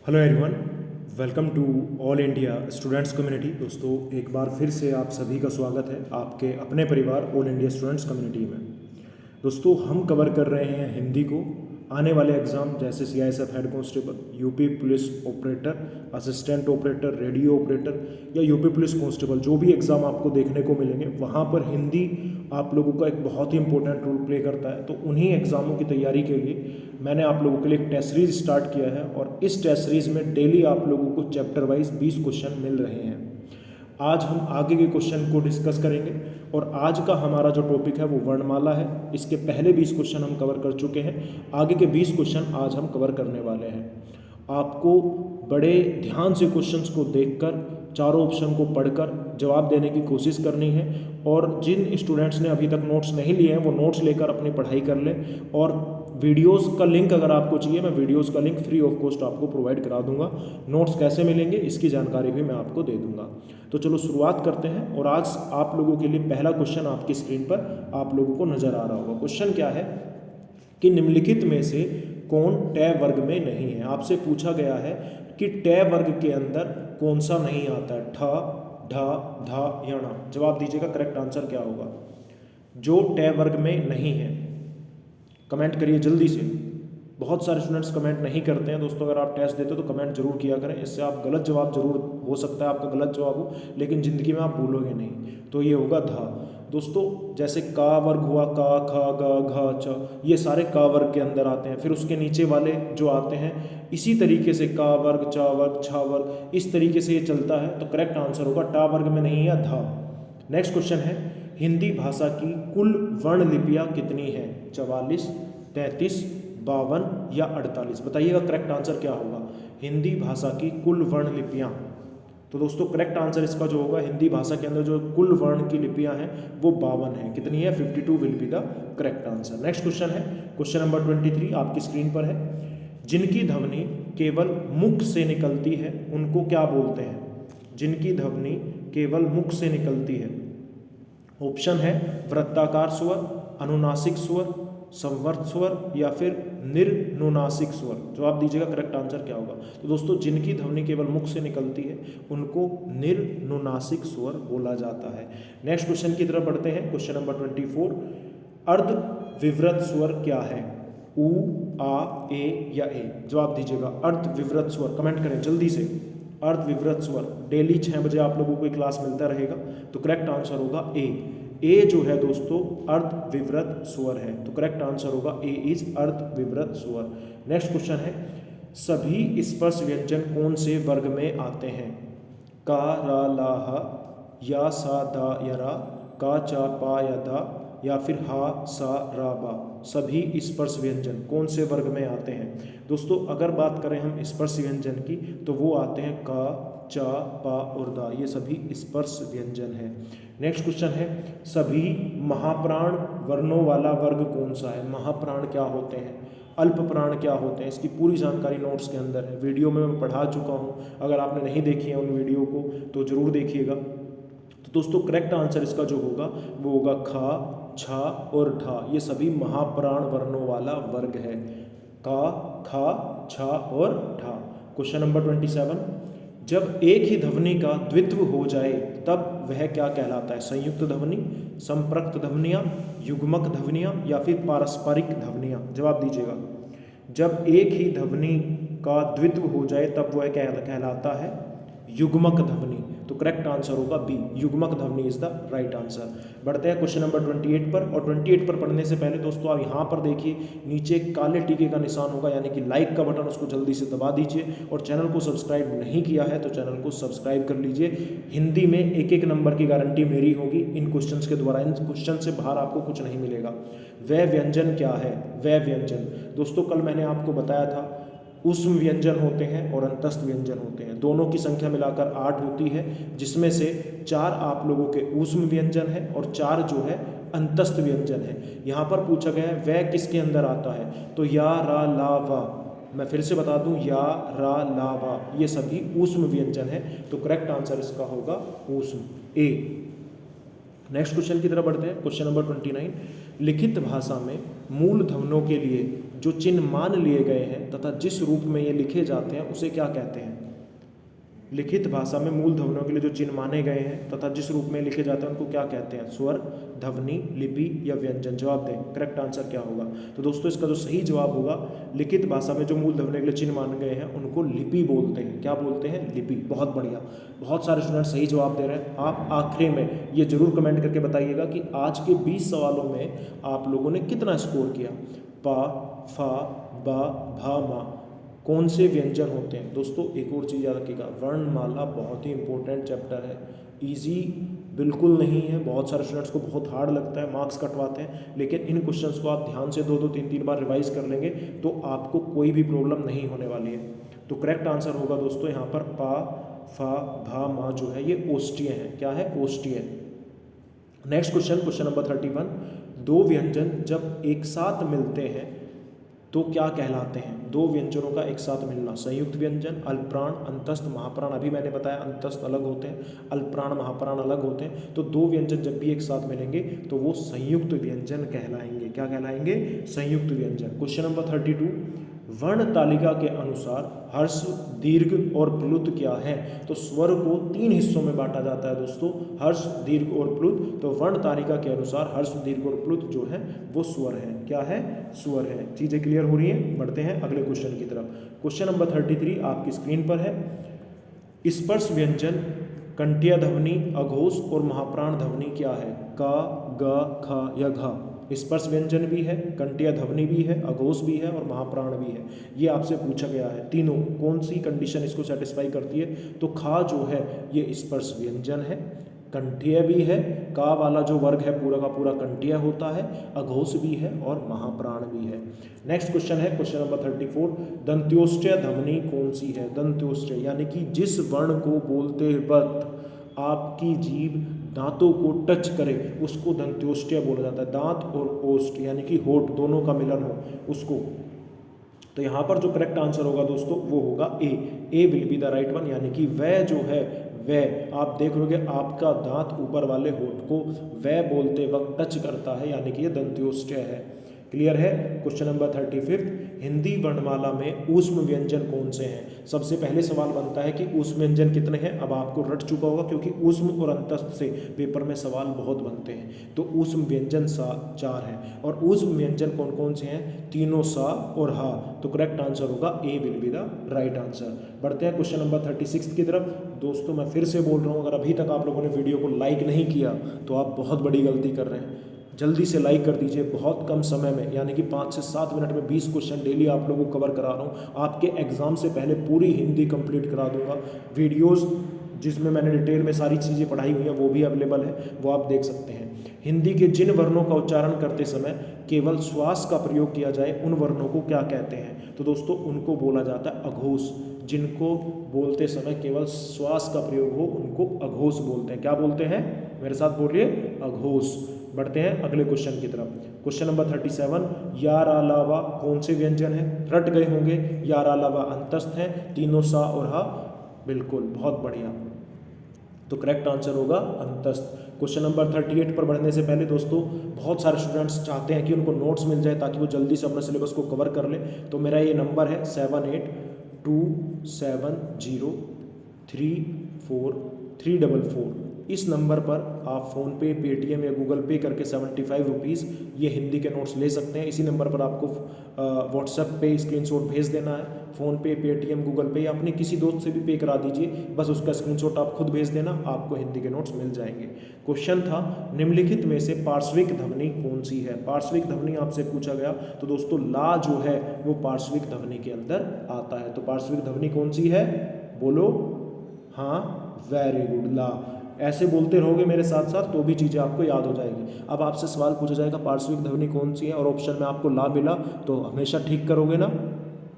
Hello everyone, welcome to all India students community. दोस्तों, एक बार फिर से आप सभी का स्वागत है आपके अपने परिवार ऑल इंडिया स्टूडेंट्स कम्युनिटी में। दोस्तों, हम कवर कर रहे हैं हिंदी को। आने वाले एग्ज़ाम जैसे CISF head constable, UP police operator, assistant operator, radio operator या यूपी पुलिस कांस्टेबल, जो भी एग्ज़ाम आपको देखने को मिलेंगे वहाँ पर हिंदी आप लोगों का एक बहुत ही इंपॉर्टेंट रोल प्ले करता है। तो उन्हीं एग्ज़ामों की तैयारी के लिए मैंने आप लोगों के लिए एक टेस्ट सीरीज स्टार्ट किया है और इस टेस्ट सीरीज में डेली आप लोगों को चैप्टर वाइज 20 क्वेश्चन मिल रहे हैं। आज हम आगे के क्वेश्चन को डिस्कस करेंगे और आज का हमारा जो टॉपिक है वो वर्णमाला है। इसके पहले 20 क्वेश्चन हम कवर कर चुके हैं, आगे के 20 क्वेश्चन आज हम कवर करने वाले हैं। आपको बड़े ध्यान से क्वेश्चंस को देखकर चारों ऑप्शन को पढ़कर जवाब देने की कोशिश करनी है और जिन स्टूडेंट्स ने अभी तक नोट्स नहीं लिए हैं वो नोट्स लेकर अपनी पढ़ाई कर लें। और वीडियोस का लिंक अगर आपको चाहिए, मैं वीडियोस का लिंक फ्री ऑफ कॉस्ट आपको प्रोवाइड करा दूंगा। नोट्स कैसे मिलेंगे इसकी जानकारी भी मैं आपको दे दूंगा। तो चलो शुरुआत करते हैं। और आज आप लोगों के लिए पहला क्वेश्चन आपकी स्क्रीन पर आप लोगों को नजर आ रहा होगा। क्वेश्चन क्या है कि निम्नलिखित में से कौन ट वर्ग में नहीं है। आपसे पूछा गया है कि ट वर्ग के अंदर कौन सा नहीं आता है, ठ, ढ, ध या ण। जवाब दीजिएगा, करेक्ट आंसर क्या होगा जो ट वर्ग में नहीं है। कमेंट करिए जल्दी से। बहुत सारे स्टूडेंट्स कमेंट नहीं करते हैं। दोस्तों, अगर आप टेस्ट देते हो तो कमेंट जरूर किया करें। इससे आप गलत जवाब जरूर हो सकता है आपका गलत जवाब हो, लेकिन ज़िंदगी में आप भूलोगे नहीं। तो ये होगा धा। दोस्तों, जैसे का वर्ग हुआ, का, खा, गा, घा, च, ये सारे का वर्ग के अंदर आते हैं। फिर उसके नीचे वाले जो आते हैं इसी तरीके से का वर्ग, चा वर्ग, छा वर्ग, इस तरीके से ये चलता है। तो करेक्ट आंसर होगा टा वर्ग में नहीं है, धा। नेक्स्ट क्वेश्चन है, हिंदी भाषा की कुल वर्ण लिपियाँ कितनी है? 44, 33, 52 या 48? बताइएगा करेक्ट आंसर क्या होगा हिंदी भाषा की कुल वर्ण लिपियाँ। तो दोस्तों, करेक्ट आंसर इसका जो होगा, हिंदी भाषा के अंदर जो कुल वर्ण की लिपियाँ हैं वो 52 है। कितनी है? 52 will be the correct answer. Next question है, क्वेश्चन नंबर 23 आपकी स्क्रीन पर है। जिनकी ध्वनि केवल मुख से निकलती है उनको क्या बोलते हैं? जिनकी ध्वनि केवल मुख से निकलती है। ऑप्शन है वृत्ताकार स्वर, अनुनासिक स्वर, संवर्त स्वर या फिर निर्नुनासिक स्वर। जवाब दीजिएगा करेक्ट आंसर क्या होगा। तो दोस्तों, जिनकी ध्वनि केवल मुख से निकलती है उनको निर्नुनासिक स्वर बोला जाता है। नेक्स्ट क्वेश्चन की तरफ बढ़ते हैं। क्वेश्चन नंबर 24, अर्ध विवृत स्वर क्या है? उ, आ, ए या ए? जवाब दीजिएगा अर्ध विवृत स्वर। कमेंट करें जल्दी से। अर्ध विवृत स्वर डेली 6 बजे आप लोगों को क्लास मिलता रहेगा। तो करेक्ट आंसर होगा ए। ए जो है दोस्तों अर्ध विवृत स्वर है। तो करेक्ट आंसर होगा ए इज अर्ध विवृत स्वर। नेक्स्ट क्वेश्चन है, सभी स्पर्श व्यंजन कौन से वर्ग में आते हैं? का, रा, ला, हा, या, सा, दा या रा, का, चा, पा या दा या फिर हा, सा, रा, बा। सभी स्पर्श व्यंजन कौन से वर्ग में आते हैं? दोस्तों, अगर बात करें हम स्पर्श व्यंजन की तो वो आते हैं का, चा, पा और दा। ये सभी स्पर्श व्यंजन है। नेक्स्ट क्वेश्चन है, सभी महाप्राण वर्णों वाला वर्ग कौन सा है? महाप्राण क्या होते हैं? अल्प प्राण क्या होते हैं? इसकी पूरी जानकारी नोट्स के अंदर है। वीडियो में मैं पढ़ा चुका हूँ, अगर आपने नहीं देखी है उन वीडियो को तो ज़रूर देखिएगा। तो दोस्तों, करेक्ट आंसर इसका जो होगा वो होगा खा, छा और ढा। ये सभी महाप्राण वर्णों वाला वर्ग है। का, खा, छा और ढा। क्वेश्चन नंबर 27, जब एक ही ध्वनि का द्वित्व हो जाए तब वह क्या कहलाता है? संयुक्त ध्वनि, संपृक्त ध्वनियाँ, युग्मक ध्वनियाँ या फिर पारस्परिक ध्वनियाँ? जवाब दीजिएगा। जब एक ही ध्वनि का द्वित्व हो जाए तब वह कहलाता है युग्मक ध्वनि। तो करेक्ट आंसर होगा बी, युग्मक ध्वनि इज द राइट आंसर। बढ़ते हैं क्वेश्चन नंबर 28 पर। और 28 पर पढ़ने से पहले दोस्तों आप यहाँ पर देखिए, नीचे काले टीके का निशान होगा यानी कि लाइक का बटन, उसको जल्दी से दबा दीजिए। और चैनल को सब्सक्राइब नहीं किया है तो चैनल को सब्सक्राइब कर लीजिए। हिंदी में एक एक नंबर की गारंटी मेरी होगी इन क्वेश्चन के द्वारा। इन क्वेश्चन से बाहर आपको कुछ नहीं मिलेगा। वह व्यंजन क्या है? वह व्यंजन दोस्तों, कल मैंने आपको बताया था ऊष्म व्यंजन होते हैं और अंतस्थ व्यंजन होते हैं। दोनों की संख्या मिलाकर 8 होती है, जिसमें से 4 आप लोगों के ऊष्म व्यंजन है और 4 जो है अंतस्थ व्यंजन है। यहाँ पर पूछा गया है वह किसके अंदर आता है? तो या, रा, ला, वा। मैं फिर से बता दूं, या, रा, ला, वा ये सभी ऊष्म व्यंजन है। तो करेक्ट आंसर इसका होगा ऊष्म, ए। नेक्स्ट क्वेश्चन की तरफ बढ़ते हैं। क्वेश्चन नंबर 29, लिखित भाषा में मूल ध्वनों के लिए जो चिन्ह मान लिए गए हैं तथा जिस रूप में ये लिखे जाते हैं उसे क्या कहते हैं? लिखित भाषा में मूल ध्वनियों के लिए जो चिन्ह माने गए हैं तथा जिस रूप में लिखे जाते हैं उनको क्या कहते हैं? स्वर, ध्वनि, लिपि या व्यंजन? जवाब दें, करेक्ट आंसर क्या होगा? तो दोस्तों इसका जो सही जवाब होगा, लिखित भाषा में जो मूल ध्वनियों के लिए चिन्ह माने गए हैं उनको लिपि बोलते हैं। क्या बोलते हैं? लिपि। बहुत बढ़िया, बहुत सारे स्टूडेंट सही जवाब दे रहे हैं। आप आखिरी में ये जरूर कमेंट करके बताइएगा कि आज के 20 सवालों में आप लोगों ने कितना स्कोर किया। पा, फा, बा, भा, मा कौन से व्यंजन होते हैं? दोस्तों एक और चीज़ याद रखिएगा, वर्णमाला बहुत ही इंपॉर्टेंट चैप्टर है। इजी बिल्कुल नहीं है, बहुत सारे स्टूडेंट्स को बहुत हार्ड लगता है, मार्क्स कटवाते हैं, लेकिन इन क्वेश्चंस को आप ध्यान से 2-2 3-3 बार रिवाइज कर लेंगे तो आपको कोई भी प्रॉब्लम नहीं होने वाली है। तो करेक्ट आंसर होगा दोस्तों यहाँ पर पा, फा, भा, मा जो है ये ओष्ठ्य है। क्या है? ओष्ठ्य। नेक्स्ट क्वेश्चन, क्वेश्चन नंबर 31, दो व्यंजन जब एक साथ मिलते हैं तो क्या कहलाते हैं? दो व्यंजनों का एक साथ मिलना। संयुक्त व्यंजन, अल्पप्राण, अंतस्थ, महाप्राण। अभी मैंने बताया अंतस्थ अलग होते हैं, अल्पप्राण महाप्राण अलग होते हैं। तो दो व्यंजन जब भी एक साथ मिलेंगे तो वो संयुक्त व्यंजन कहलाएंगे। क्या कहलाएंगे? संयुक्त व्यंजन। क्वेश्चन नंबर 32, वर्ण तालिका के अनुसार ह्रस्व, दीर्घ और प्लुत क्या है? तो स्वर को 3 हिस्सों में बांटा जाता है दोस्तों, ह्रस्व, दीर्घ और प्लुत। तो वर्ण तालिका के अनुसार ह्रस्व, दीर्घ और प्लुत जो है वो स्वर है। क्या है? स्वर है। चीज़ें क्लियर हो रही हैं? बढ़ते हैं अगले क्वेश्चन की तरफ। क्वेश्चन नंबर 33 आपकी स्क्रीन पर है। स्पर्श व्यंजन कंठीय ध्वनि, अघोष और महाप्राण ध्वनि क्या है? का, ग, ख या घ। स्पर्श व्यंजन भी है, कंठीय ध्वनि भी है, अघोष भी है और महाप्राण भी है। ये आपसे पूछा गया है। तीनों कौन सी कंडीशन इसको सेटिस्फाई करती है? तो खा जो है ये स्पर्श व्यंजन है, कंठीय भी है, का वाला जो वर्ग है पूरा का पूरा कंठीय होता है, अघोष भी है और महाप्राण भी है। नेक्स्ट क्वेश्चन है क्वेश्चन नंबर 34, दंत्योष्ठ्य ध्वनि कौन सी है? दंत्योष्ठ्य यानी कि जिस वर्ण को बोलते वक्त आपकी जीभ दांतों को टच करे उसको दंत्योष्ठ्य बोला जाता है। दांत और ओष्ठ यानी कि होठ दोनों का मिलन हो उसको। तो यहाँ पर जो करेक्ट आंसर होगा दोस्तों वो होगा A will be the right one. यानी कि वह जो है वह, आप देख लोगे आपका दांत ऊपर वाले होठ को वह बोलते वक्त टच करता है, यानी कि ये दंत्योष्ठ्य है। क्लियर है? क्वेश्चन नंबर 35, हिंदी वर्णमाला में ऊष्म व्यंजन कौन से हैं? सबसे पहले सवाल बनता है कि ऊष्म व्यंजन कितने हैं? अब आपको रट चुका होगा क्योंकि ऊष्म और अंतस्थ से पेपर में सवाल बहुत बनते हैं। तो ऊष्म व्यंजन 4 हैं। और ऊष्म व्यंजन कौन कौन से हैं? तीनों सा और हा। तो करेक्ट आंसर होगा A will be the right answer. बढ़ते हैं क्वेश्चन नंबर 36 की तरफ। दोस्तों मैं फिर से बोल रहा हूँ, अगर अभी तक आप लोगों ने वीडियो को लाइक नहीं किया तो आप बहुत बड़ी गलती कर रहे हैं। जल्दी से लाइक कर दीजिए। बहुत कम समय में यानी कि 5 से 7 मिनट में 20 क्वेश्चन डेली आप लोगों को कवर करा रहा हूँ। आपके एग्ज़ाम से पहले पूरी हिंदी कंप्लीट करा दूंगा। वीडियोस जिसमें मैंने डिटेल में सारी चीज़ें पढ़ाई हुई हैं वो भी अवेलेबल है, वो आप देख सकते हैं। हिंदी के जिन वर्णों का उच्चारण करते समय केवल श्वास का प्रयोग किया जाए उन वर्णों को क्या कहते हैं? तो दोस्तों उनको बोला जाता है अघोष। जिनको बोलते समय केवल श्वास का प्रयोग हो उनको अघोष बोलते हैं। क्या बोलते हैं? मेरे साथ बोलिए, अघोष। बढ़ते हैं अगले क्वेश्चन की तरफ। क्वेश्चन नंबर 37, यार अलावा कौन से व्यंजन है? रट गए होंगे। यार अलावा अंतस्थ है, तीनों सा और हा। बिल्कुल, बहुत बढ़िया। तो करेक्ट आंसर होगा अंतस्थ। क्वेश्चन नंबर 38 पर बढ़ने से पहले दोस्तों बहुत सारे स्टूडेंट्स चाहते हैं कि उनको नोट्स मिल जाए ताकि वो जल्दी से अपने सिलेबस को कवर कर ले। तो मेरा ये नंबर है 7827034344। इस नंबर पर आप फ़ोनपे, पेटीएम या गूगल पे करके 75 रुपीज़ ये हिंदी के नोट्स ले सकते हैं। इसी नंबर पर आपको व्हाट्सएप पे स्क्रीनशॉट भेज देना है। फ़ोनपे, पेटीएम, गूगल पे या अपने किसी दोस्त से भी पे करा दीजिए, बस उसका स्क्रीनशॉट आप खुद भेज देना, आपको हिंदी के नोट्स मिल जाएंगे। क्वेश्चन था निम्नलिखित में से पार्श्विक ध्वनि कौन सी है? पार्श्विक ध्वनि आपसे पूछा गया तो दोस्तों ला जो है वो पार्श्विक ध्वनि के अंदर आता है। तो पार्श्विक ध्वनि कौन सी है? बोलो। हाँ, वेरी गुड, ला। ऐसे बोलते रहोगे मेरे साथ साथ तो भी चीज़ें आपको याद हो जाएगी। अब आपसे सवाल पूछा जाएगा पार्श्विक ध्वनि कौन सी है और ऑप्शन में आपको ला मिला तो हमेशा ठीक करोगे ना?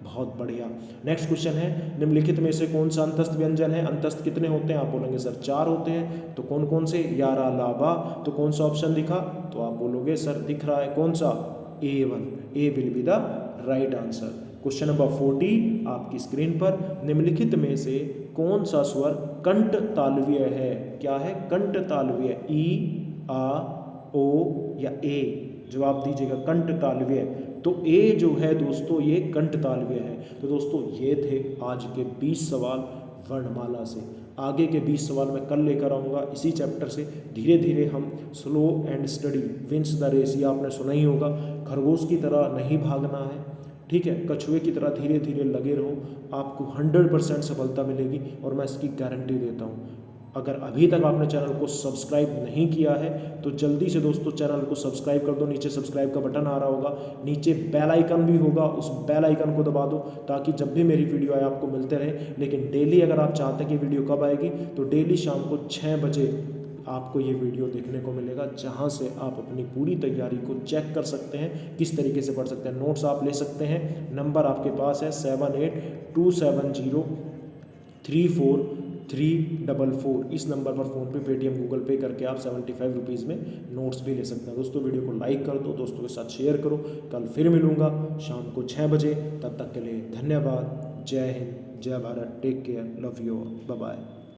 बहुत बढ़िया। नेक्स्ट क्वेश्चन है निम्नलिखित में से कौन सा अंतस्थ व्यंजन है? अंतस्थ कितने होते हैं? आप बोलेंगे सर 4 होते हैं। तो कौन कौन से? यारा, लाबा। तो कौन सा ऑप्शन दिखा? तो आप बोलोगे सर दिख रहा है कौन सा? A1। A will be the right answer. Question number 40 आपकी स्क्रीन पर, निम्नलिखित में से कौन सा स्वर कंठ तालव्य है? क्या है? कंठ तालव्य। ई, आ, ओ या ए? जवाब दीजिएगा। कंठ तालव्य तो ए जो है दोस्तों ये कंठ तालव्य है। तो दोस्तों ये थे आज के 20 सवाल वर्णमाला से। आगे के 20 सवाल मैं कल लेकर आऊँगा इसी चैप्टर से। धीरे धीरे हम slow and steady wins the race, ये आपने सुना ही होगा। खरगोश की तरह नहीं भागना है, ठीक है, कछुए की तरह धीरे धीरे लगे रहो, आपको 100% सफलता मिलेगी और मैं इसकी गारंटी देता हूँ। अगर अभी तक आपने चैनल को सब्सक्राइब नहीं किया है तो जल्दी से दोस्तों चैनल को सब्सक्राइब कर दो। नीचे सब्सक्राइब का बटन आ रहा होगा, नीचे बेल आइकन भी होगा, उस बेल आइकन को दबा दो ताकि जब भी मेरी वीडियो आए आपको मिलते रहे। लेकिन डेली अगर आप चाहते हैं कि वीडियो कब आएगी, तो डेली शाम को 6 बजे आपको ये वीडियो देखने को मिलेगा, जहाँ से आप अपनी पूरी तैयारी को चेक कर सकते हैं, किस तरीके से पढ़ सकते हैं। नोट्स आप ले सकते हैं, नंबर आपके पास है 7827034344। इस नंबर पर फ़ोन पे, पेटीएम, गूगल पे करके आप 75 रुपीज़ में नोट्स भी ले सकते हैं। दोस्तों वीडियो को लाइक कर दो, दोस्तों के साथ शेयर करो। कल फिर मिलूँगा शाम को 6 बजे, तब तक के लिए धन्यवाद। जय हिंद, जय Bharat, take care, love you all, bye bye.